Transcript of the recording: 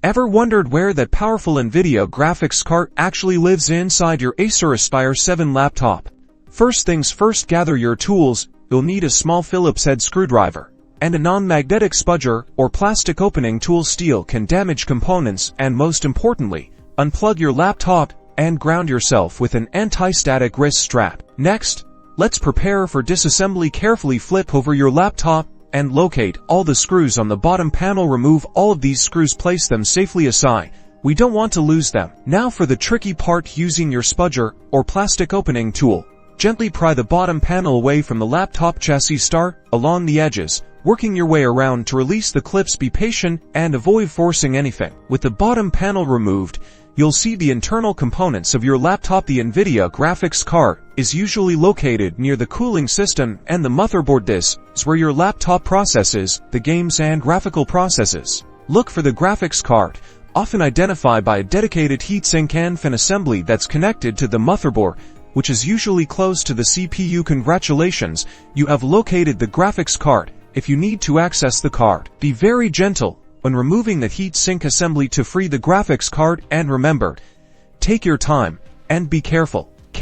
Ever wondered where that powerful Nvidia graphics card actually lives inside your Acer Aspire 7 laptop? First things first, gather your tools. You'll need a small Phillips head screwdriver and a non-magnetic spudger or plastic opening tool. Steel can damage components, and most importantly, unplug your laptop and ground yourself with an anti-static wrist strap. Next, let's prepare for disassembly. Carefully flip over your laptop and locate all the screws on the bottom panel. Remove all of these screws, place them safely aside. We don't want to lose them. Now for the tricky part, using your spudger or plastic opening tool. Gently pry the bottom panel away from the laptop chassis. Start along the edges, working your way around to release the clips. Be patient and avoid forcing anything. With the bottom panel removed, you'll see the internal components of your laptop. The Nvidia graphics card is usually located near the cooling system and the motherboard. This is where your laptop processes the games and graphical processes. Look for the graphics card, often identified by a dedicated heatsink and fan assembly that's connected to the motherboard, which is usually close to the CPU. Congratulations, you have located the graphics card. If you need to access the card, be very gentle when removing the heatsink assembly to free the graphics card, and remember, take your time and be careful.